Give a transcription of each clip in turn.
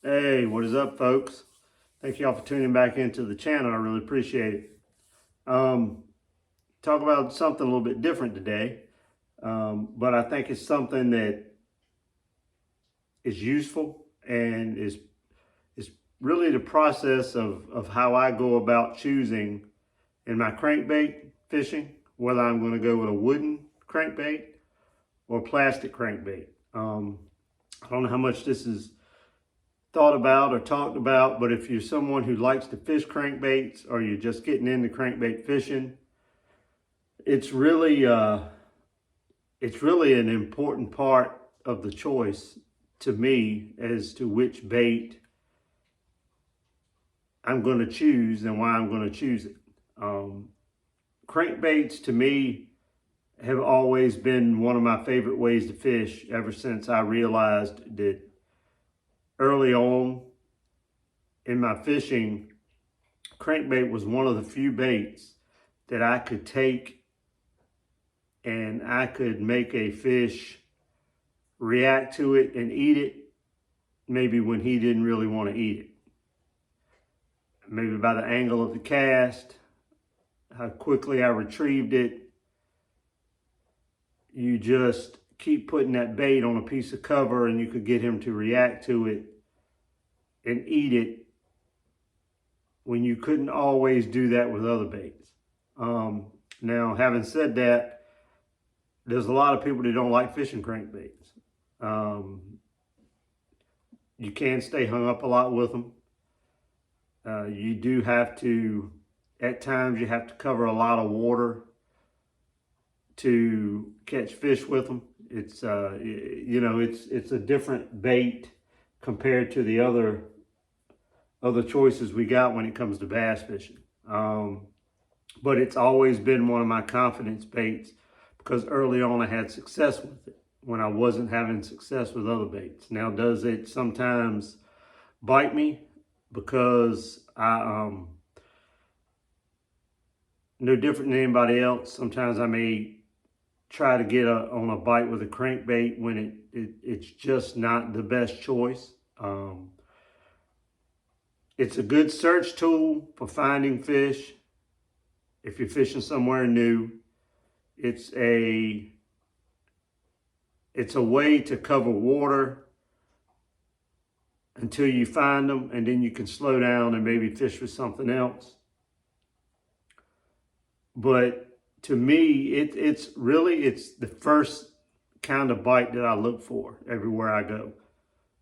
Hey, what is up, folks? Thank y'all for tuning back into the channel. I really appreciate it. Talk about something a little bit different today, but I think it's something that is useful and is really the process of how I go about choosing in my crankbait fishing, whether I'm going to go with a wooden crankbait or plastic crankbait. I don't know how much this is thought about or talked about, but if you're someone who likes to fish crankbaits or you're just getting into crankbait fishing, it's really an important part of the choice to me as to which bait I'm going to choose and why I'm going to choose it. Crankbaits to me have always been one of my favorite ways to fish ever since I realized that early on in my fishing, crankbait was one of the few baits that I could take and I could make a fish react to it and eat it maybe when he didn't really want to eat it. Maybe by the angle of the cast, how quickly I retrieved it. You just keep putting that bait on a piece of cover and you could get him to react to it and eat it when you couldn't always do that with other baits. Now, having said that, there's a lot of people that don't like fishing crankbaits. You can stay hung up a lot with them. You do have to, at times you have to cover a lot of water to catch fish with them. It's it's a different bait compared to the other choices we got when it comes to bass fishing. But it's always been one of my confidence baits because early on I had success with it when I wasn't having success with other baits. Now, does it sometimes bite me? Because no different than anybody else. Sometimes I may try to get on a bite with a crankbait when it's just not the best choice. It's a good search tool for finding fish. If you're fishing somewhere new, it's a way to cover water until you find them, and then you can slow down and maybe fish with something else. But to me, it's the first kind of bite that I look for everywhere I go.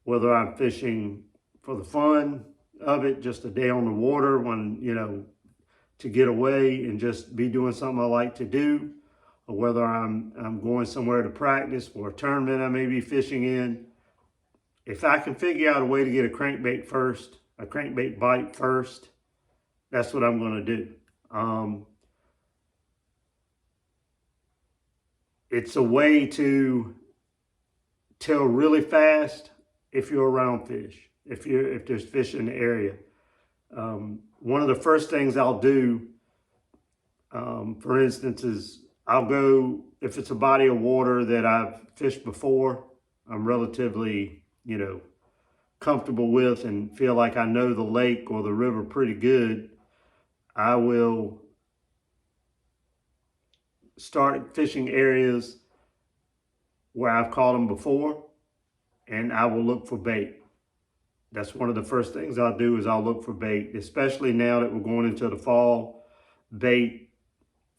Whether I'm fishing for the fun of it, just a day on the water when, to get away and just be doing something I like to do, or whether I'm going somewhere to practice for a tournament I may be fishing in. If I can figure out a way to get a crankbait bite first, that's what I'm going to do. It's a way to tell really fast if you're around fish, if there's fish in the area. One of the first things I'll do, for instance, is I'll go, if it's a body of water that I've fished before, I'm relatively comfortable with and feel like I know the lake or the river pretty good, I will start fishing areas where I've caught them before, and I will look for bait. That's one of the first things I'll do is I'll look for bait, especially now that we're going into the fall. Bait,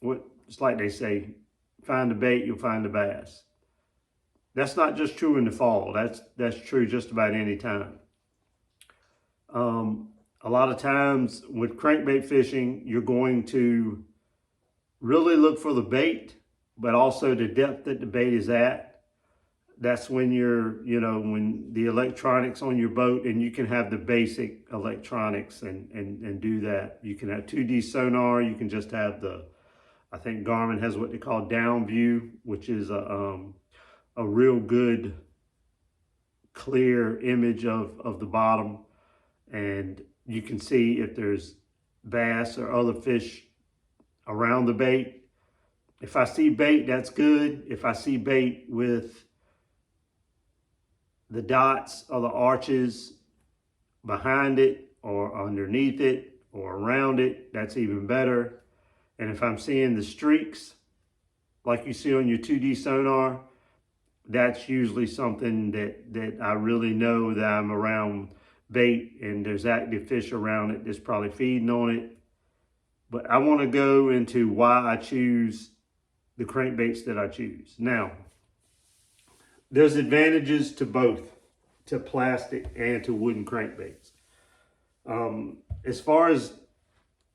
it's like they say, find the bait, you'll find the bass. That's not just true in the fall. That's true just about any time. A lot of times with crankbait fishing, you're going to really look for the bait, but also the depth that the bait is at. That's when when the electronics on your boat, and you can have the basic electronics and do that. You can have 2D sonar. You can just have I think Garmin has what they call down view, which is a real good clear image of the bottom, and you can see if there's bass or other fish around the bait. If I see bait, that's good. If I see bait with the dots or the arches behind it or underneath it or around it, that's even better. And if I'm seeing the streaks like you see on your 2D sonar, that's usually something that I really know that I'm around bait and there's active fish around it that's probably feeding on it. But I want to go into why I choose the crankbaits that I choose. Now, there's advantages to both, to plastic and to wooden crankbaits. As far as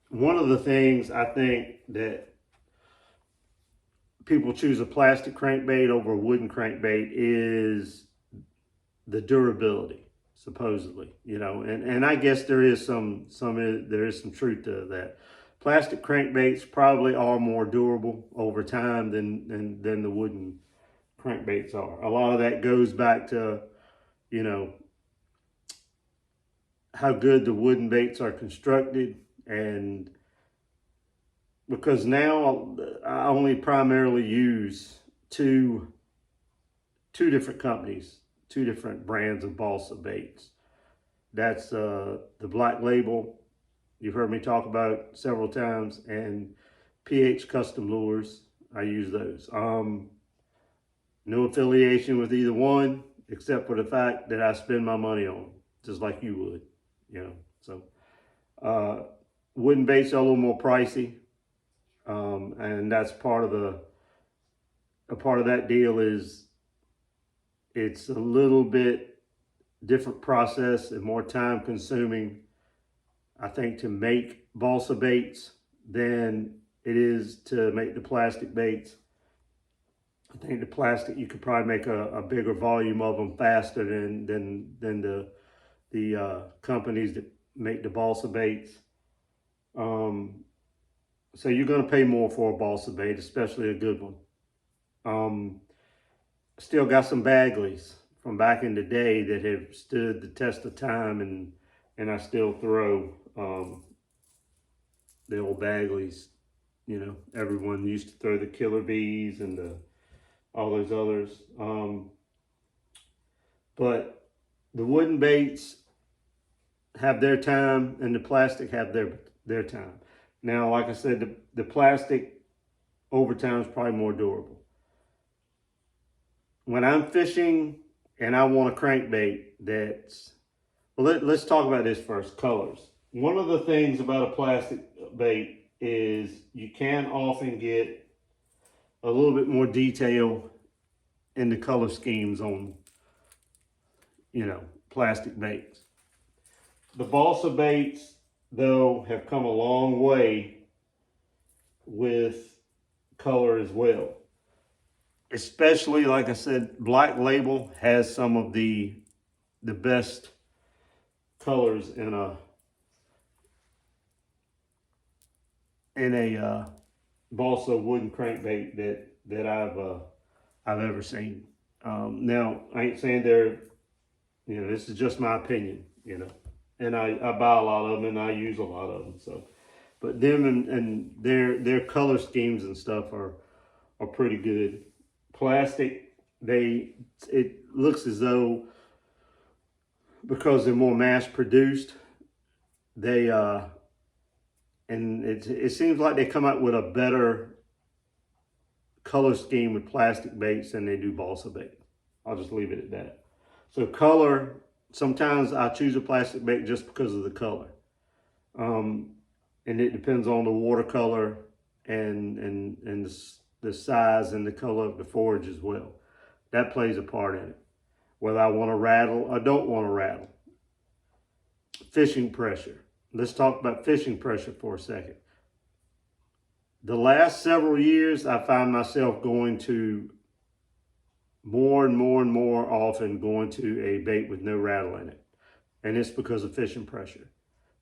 one of the things I think that people choose a plastic crankbait over a wooden crankbait is the durability, supposedly, and I guess there is some truth to that. Plastic crankbaits probably are more durable over time than the wooden crankbaits are. A lot of that goes back to, how good the wooden baits are constructed, and because now I only primarily use two different companies, two different brands of balsa baits. That's the Black Label, you've heard me talk about several times, and PH Custom Lures. I use those. No affiliation with either one, except for the fact that I spend my money on them, just like you would, So wooden baits are a little more pricey, and that's part of that deal. Is it's a little bit different process and more time consuming, I think, to make balsa baits than it is to make the plastic baits. I think the plastic, you could probably make a bigger volume of them faster than the companies that make the balsa baits. So you're going to pay more for a balsa bait, especially a good one. Still got some Bagleys from back in the day that have stood the test of time, and I still throw the old Bagleys. Everyone used to throw the Killer Bees and all those others. But the wooden baits have their time, and the plastic have their time. Now, like I said, the plastic over time is probably more durable. When I'm fishing and I want a crankbait let's talk about this first, colors. One of the things about a plastic bait is you can often get a little bit more detail in the color schemes on, plastic baits. The balsa baits, though, have come a long way with color as well. Especially, like I said, Black Label has some of the best colors in a balsa wooden crankbait that I've ever seen. Now, I ain't saying this is just my opinion, and I buy a lot of them and I use a lot of them. So, but them and their color schemes and stuff are pretty good. Plastic, it looks as though, because they're more mass produced, and it seems like they come out with a better color scheme with plastic baits than they do balsa bait. I'll just leave it at that. So color, sometimes I choose a plastic bait just because of the color. And it depends on the watercolor and the size and the color of the forage as well. That plays a part in it. Whether I want to rattle or don't want to rattle. Fishing pressure. Let's talk about fishing pressure for a second. The last several years, I find myself going to more and more often going to a bait with no rattle in it. And it's because of fishing pressure.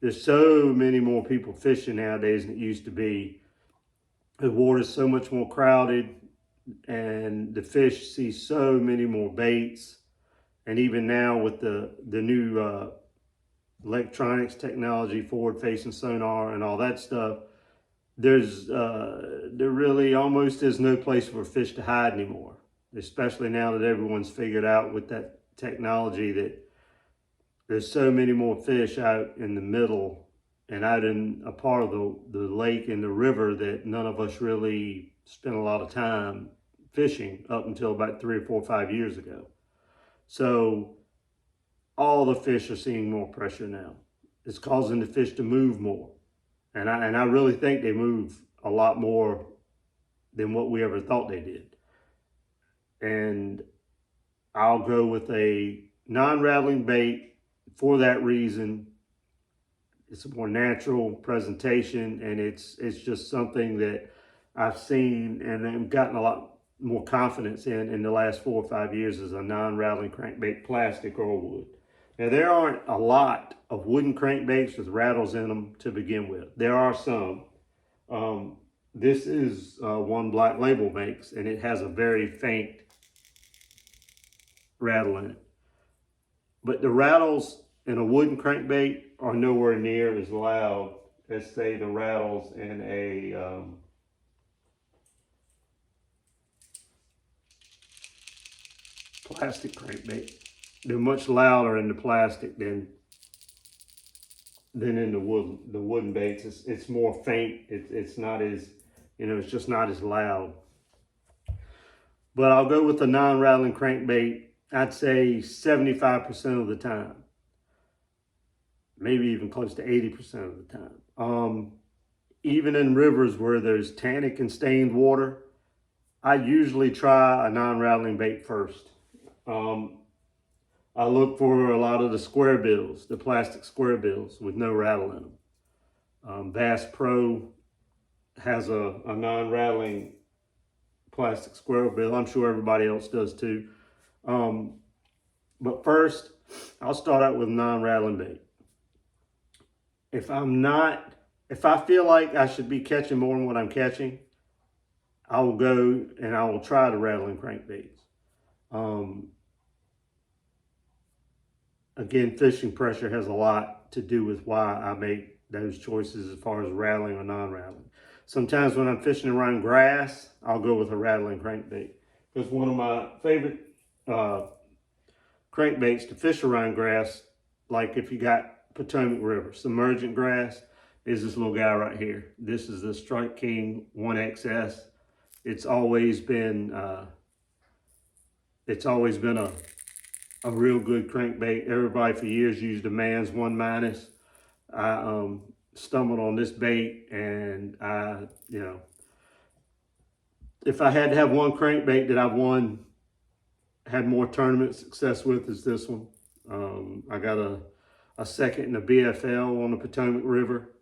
There's so many more people fishing nowadays than it used to be. The water's so much more crowded, and the fish see so many more baits. And even now with the new electronics technology, forward-facing sonar and all that stuff, there really almost is no place for fish to hide anymore. Especially now that everyone's figured out with that technology that there's so many more fish out in the middle and out in a part of the lake and the river that none of us really spent a lot of time fishing up until about 3 or 4 or 5 years ago. So all the fish are seeing more pressure now. It's causing the fish to move more. And I really think they move a lot more than what we ever thought they did. And I'll go with a non-rattling bait for that reason. It's a more natural presentation, and it's just something that I've seen and I've gotten a lot more confidence in the last 4 or 5 years as a non-rattling crankbait, plastic or wood. Now, there aren't a lot of wooden crankbaits with rattles in them to begin with. There are some. This is one Black Label makes, and it has a very faint rattle in it. But the rattles in a wooden crankbait are nowhere near as loud as, say, the rattles in a plastic crankbait. They're much louder in the plastic than in the wooden baits. It's more faint. It's not as, it's just not as loud. But I'll go with the non-rattling crankbait, I'd say 75% of the time. Maybe even close to 80% of the time. Even in rivers where there's tannic and stained water, I usually try a non-rattling bait first. I look for a lot of the square bills, the plastic square bills with no rattle in them. Bass Pro has a non-rattling plastic square bill. I'm sure everybody else does too. But first, I'll start out with non-rattling bait. If I feel like I should be catching more than what I'm catching, I will go and I will try the rattling crankbaits. Again, fishing pressure has a lot to do with why I make those choices as far as rattling or non-rattling. Sometimes when I'm fishing around grass, I'll go with a rattling crankbait. Because one of my favorite crankbaits to fish around grass, like if you got Potomac River, submergent grass, is this little guy right here. This is the Strike King 1XS. It's always been a real good crankbait. Everybody for years used the Man's 1-. I stumbled on this bait, and if I had to have one crankbait that I've had more tournament success with, is this one. I got a second in the BFL on the Potomac River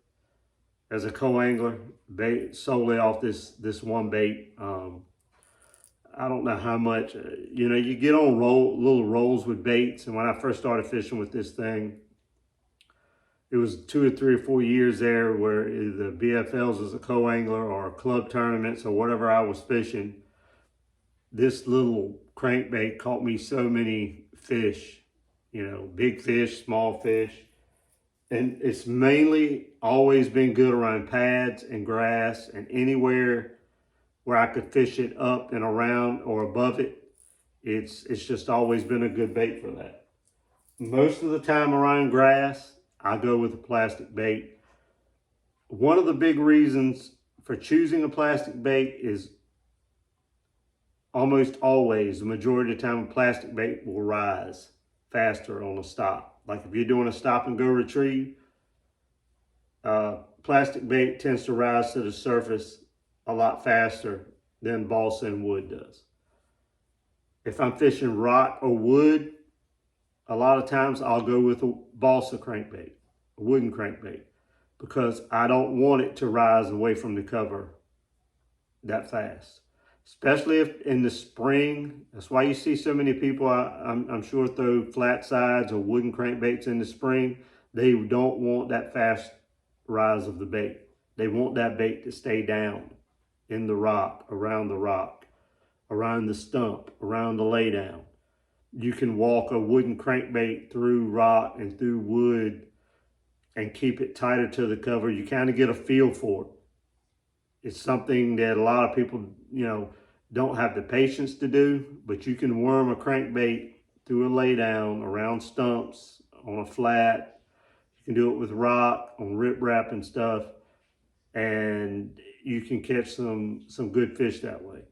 as a co-angler, bait solely off this one bait. I don't know how much, you get on little rolls with baits. And when I first started fishing with this thing, it was 2 or 3 or 4 years there where the BFLs as a co-angler or club tournaments or whatever I was fishing, this little crankbait caught me so many fish, big fish, small fish. And it's mainly always been good around pads and grass and anywhere where I could fish it up and around or above it. It's just always been a good bait for that. Most of the time around grass, I go with a plastic bait. One of the big reasons for choosing a plastic bait is almost always, the majority of the time, a plastic bait will rise faster on a stop. Like if you're doing a stop and go retrieve, plastic bait tends to rise to the surface a lot faster than balsa and wood does. If I'm fishing rock or wood, a lot of times I'll go with a balsa crankbait, a wooden crankbait, because I don't want it to rise away from the cover that fast. Especially if in the spring. That's why you see so many people, I'm sure, throw flat sides or wooden crankbaits in the spring. They don't want that fast rise of the bait. They want that bait to stay down in the rock, around the stump, around the laydown. You can walk a wooden crankbait through rock and through wood and keep it tighter to the cover. You kind of get a feel for it. It's something that a lot of people, don't have the patience to do, but you can worm a crankbait through a laydown, around stumps, on a flat. You can do it with rock, on riprap and stuff, and you can catch some good fish that way.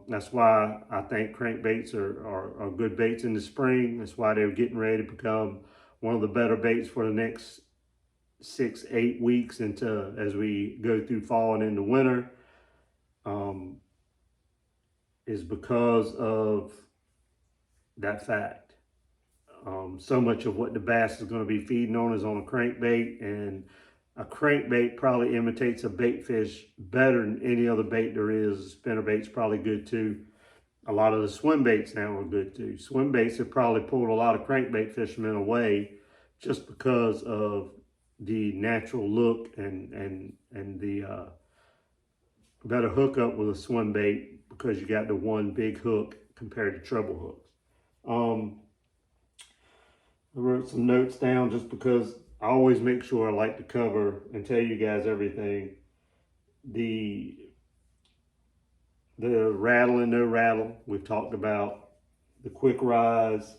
That's why I think crankbaits are good baits in the spring. That's why they're getting ready to become one of the better baits for the next 6-8 weeks into as we go through fall and into winter. Is because of that fact. So much of what the bass is going to be feeding on is on a crankbait, and a crankbait probably imitates a bait fish better than any other bait there is. Spinner bait's probably good too. A lot of the swim baits now are good too. Swim baits have probably pulled a lot of crankbait fishermen away just because of the natural look and the better hookup with a swim bait, because you got the one big hook compared to treble hooks. I wrote some notes down just because I always make sure I like to cover and tell you guys everything. The rattle and no rattle, we've talked about. The quick rise,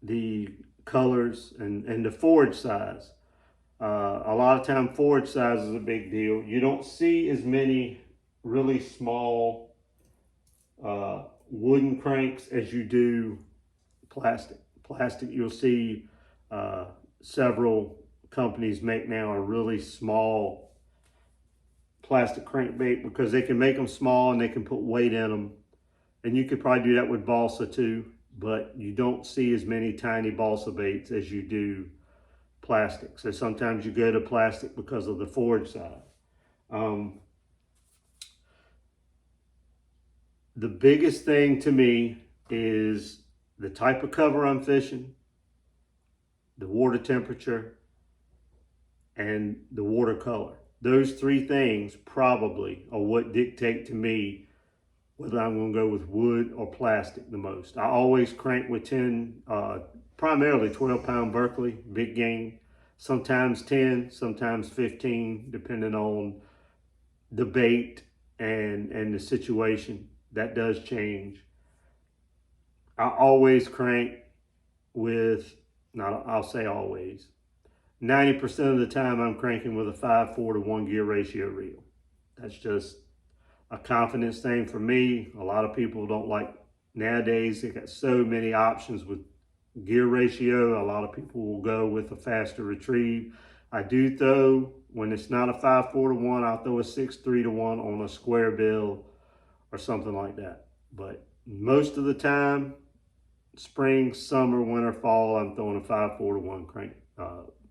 the colors, and the forage size. A lot of time forage size is a big deal. You don't see as many really small wooden cranks as you do plastic. Plastic, you'll see several companies make now a really small plastic crankbait because they can make them small and they can put weight in them. And you could probably do that with balsa too, but you don't see as many tiny balsa baits as you do plastic. So sometimes you go to plastic because of the forage size. The biggest thing to me is the type of cover I'm fishing, the water temperature, and the water color. Those three things probably are what dictate to me whether I'm going to go with wood or plastic the most. I always crank with 10, primarily 12-pound Berkeley, big game. Sometimes 10, sometimes 15, depending on the bait and the situation. That does change. I always crank with, I'll say always, 90% of the time I'm cranking with a 5/4 to 1 gear ratio reel. That's just a confidence thing for me. A lot of people don't like, nowadays they got so many options with gear ratio. A lot of people will go with a faster retrieve. I do throw, when it's not a 5/4 to 1, I'll throw a 6/3 to 1 on a square bill or something like that. But most of the time, spring, summer, winter, fall, I'm throwing a 5/4 to 1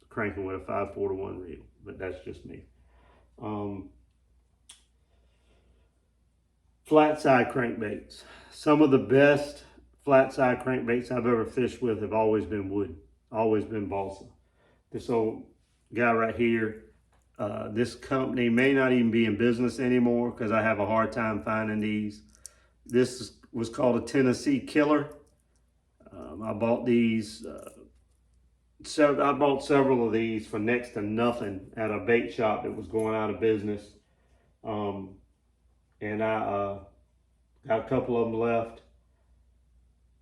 cranking with a 5/4 to 1 reel. But that's just me. Flat side crankbaits. Some of the best flat side crankbaits I've ever fished with have always been wood, always been balsa. This old guy right here, this company may not even be in business anymore because I have a hard time finding these. This was called a Tennessee Killer. I bought these, I bought several of these for next to nothing at a bait shop that was going out of business. And I got a couple of them left.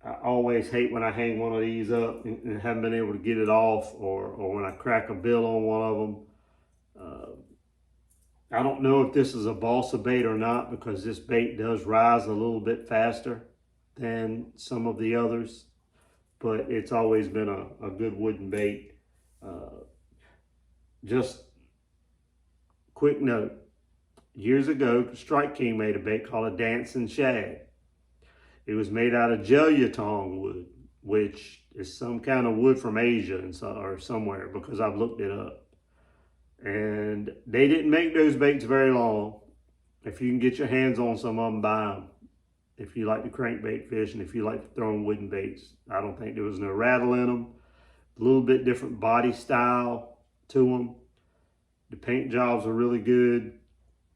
I always hate when I hang one of these up and haven't been able to get it off, or when I crack a bill on one of them. I don't know if this is a balsa bait or not, because this bait does rise a little bit faster than some of the others, but it's always been a good wooden bait. Just quick note, years ago, Strike King made a bait called a dancing shad. It was made out of jellyatong wood, which is some kind of wood from Asia or somewhere, because I've looked it up. And they didn't make those baits very long. If you can get your hands on some of them, buy them. If you like to crankbait fish and if you like throwing wooden baits. I don't think there was no rattle in them. A little bit different body style to them. The paint jobs are really good.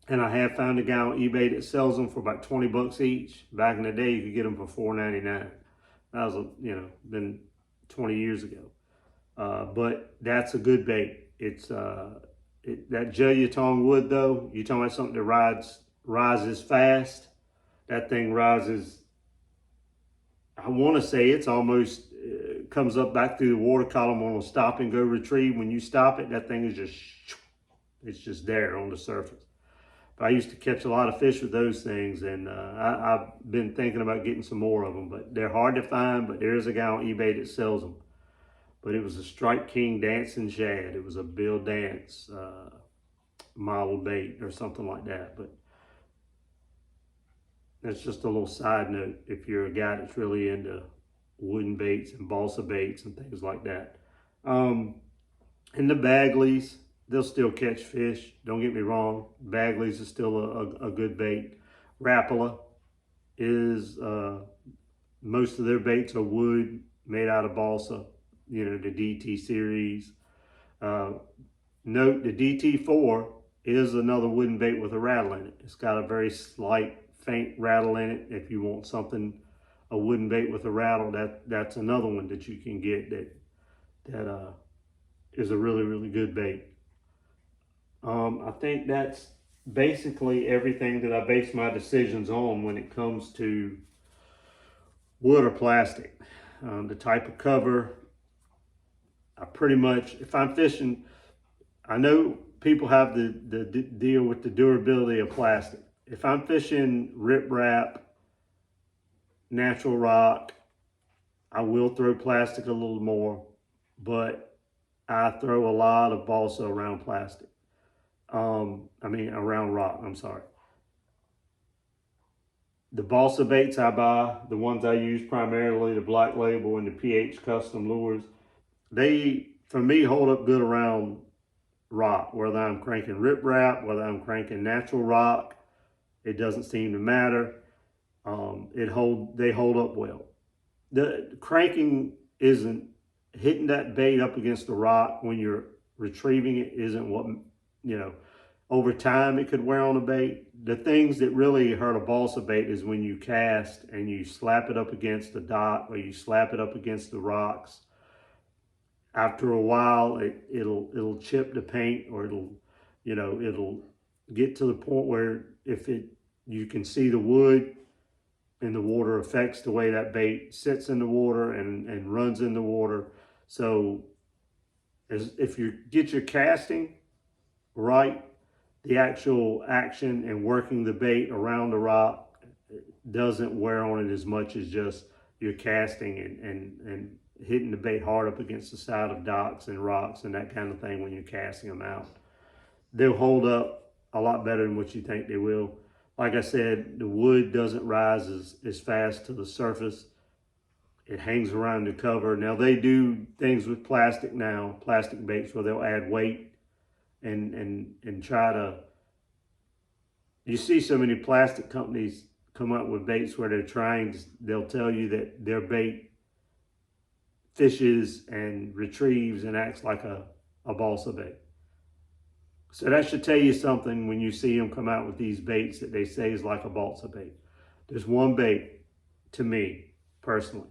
And I have found a guy on eBay that sells them for about 20 bucks each. Back in the day, you could get them for $4.99. That was, been 20 years ago. But that's a good bait. It's that jellyatong wood, though. You're talking about something that rises fast. That thing rises I want to say it's almost comes up back through the water column on a stop and go retrieve. When you stop it, that thing is just, it's just there on the surface. But I used to catch a lot of fish with those things, and I've been thinking about getting some more of them, but they're hard to find. But there is a guy on eBay that sells them. But it was a Strike King dancing shad. It was a Bill Dance model bait or something like that. But that's just a little side note if you're a guy that's really into wooden baits and balsa baits and things like that. And the Bagleys, they'll still catch fish. Don't get me wrong. Bagleys is still a good bait. Rapala is, most of their baits are wood made out of balsa, you know, the DT series. Note the DT4 is another wooden bait with a rattle in it. It's got a very slight, faint rattle in it. If you want something, a wooden bait with a rattle, that's another one that you can get that is a really, really good bait. I think that's basically everything that I base my decisions on when it comes to wood or plastic. The type of cover, I pretty much, if I'm fishing, I know people have the deal with the durability of plastic. If I'm fishing riprap, natural rock, I will throw plastic a little more, but I throw a lot of balsa around plastic. Around rock, I'm sorry. The balsa baits I buy, the ones I use primarily, the Black Label and the PH Custom Lures, they, for me, hold up good around rock. Whether I'm cranking riprap, whether I'm cranking natural rock, it doesn't seem to matter. They hold up well. The cranking isn't, hitting that bait up against the rock when you're retrieving it isn't what, you know, over time it could wear on a bait. The things that really hurt a balsa bait is when you cast and you slap it up against the dock or you slap it up against the rocks. After a while, it'll chip the paint, or it'll get to the point where you can see the wood and the water affects the way that bait sits in the water and runs in the water. So if you get your casting right, the actual action and working the bait around the rock doesn't wear on it as much as just your casting and hitting the bait hard up against the side of docks and rocks and that kind of thing when you're casting them out. They'll hold up a lot better than what you think they will. Like I said, the wood doesn't rise as fast to the surface. It hangs around the cover. Now they do things with plastic now, plastic baits, where they'll add weight and try to, you see so many plastic companies come up with baits where they'll tell you that their bait fishes and retrieves and acts like a balsa bait. So that should tell you something when you see them come out with these baits that they say is like a balsa bait. There's one bait, to me, personally.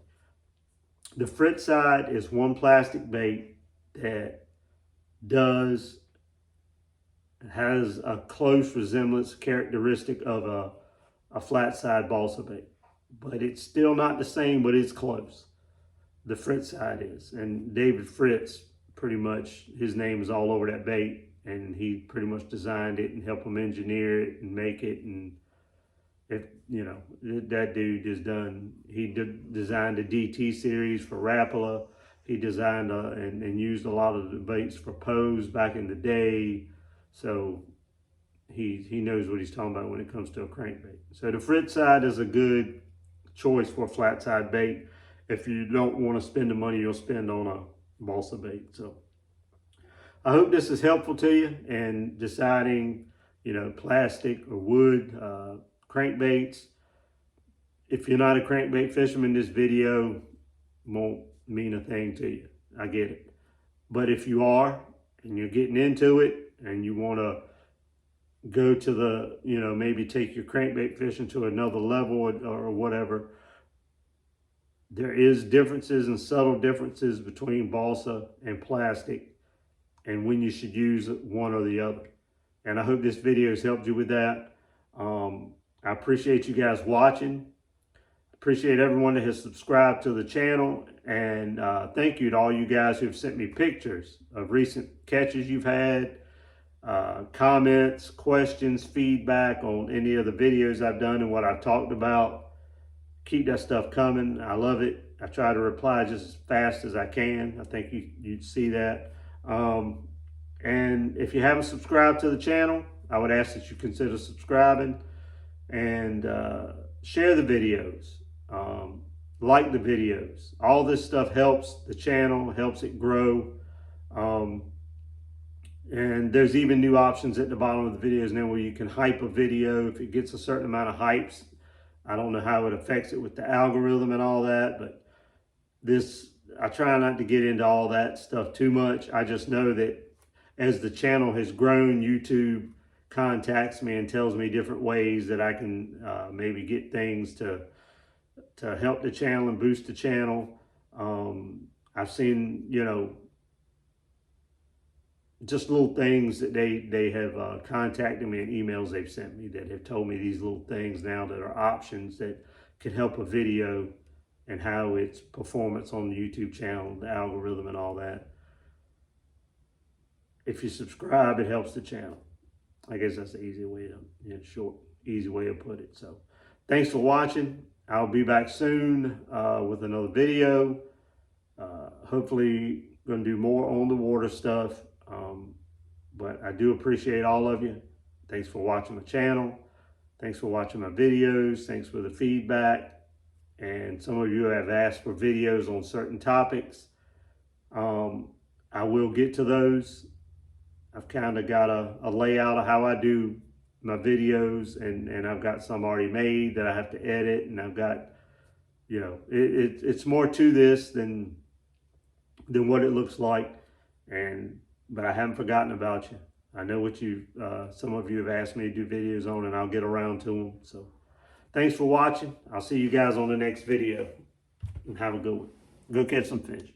The Fritz side is one plastic bait that has a close resemblance, characteristic of a flat side balsa bait. But it's still not the same, but it's close. The Fritz side is. And David Fritz, pretty much, his name is all over that bait. And he pretty much designed it and helped him engineer it and make it. And that dude is done. He designed a DT series for Rapala. He designed and used a lot of the baits for Pose back in the day. So he knows what he's talking about when it comes to a crankbait. So the Fritz side is a good choice for a flat side bait if you don't want to spend the money you'll spend on a balsa bait. So I hope this is helpful to you in deciding, plastic or wood crankbaits. If you're not a crankbait fisherman, this video won't mean a thing to you. I get it. But if you are and you're getting into it and you want to go to the, maybe take your crankbait fishing to another level or whatever, there is differences and subtle differences between balsa and plastic and when you should use one or the other. And I hope this video has helped you with that. I appreciate you guys watching. Appreciate everyone that has subscribed to the channel, and thank you to all you guys who have sent me pictures of recent catches you've had, comments, questions, feedback on any of the videos I've done and what I've talked about. Keep that stuff coming. I love it. I try to reply just as fast as I can. I think you'd see that. And if you haven't subscribed to the channel, I would ask that you consider subscribing and share the videos. Like the videos. All this stuff helps the channel, helps it grow. And there's even new options at the bottom of the videos now where you can hype a video if it gets a certain amount of hypes. I don't know how it affects it with the algorithm and all that, but I try not to get into all that stuff too much. I just know that as the channel has grown, YouTube contacts me and tells me different ways that I can maybe get things to help the channel and boost the channel. I've seen, just little things that they have contacted me in emails they've sent me that have told me these little things now that are options that can help a video and how its performance on the YouTube channel, the algorithm and all that. If you subscribe, it helps the channel. I guess that's the easy way to, easy way to put it. So thanks for watching. I'll be back soon with another video. Hopefully going to do more on the water stuff. But I do appreciate all of you. Thanks for watching my channel. Thanks for watching my videos. Thanks for the feedback. And some of you have asked for videos on certain topics. I will get to those. I've kind of got a layout of how I do my videos, and I've got some already made that I have to edit, and I've got, it's more to this than what it looks like. But I haven't forgotten about you. I know what some of you have asked me to do videos on, and I'll get around to them. So thanks for watching. I'll see you guys on the next video, and have a good one. Go catch some fish.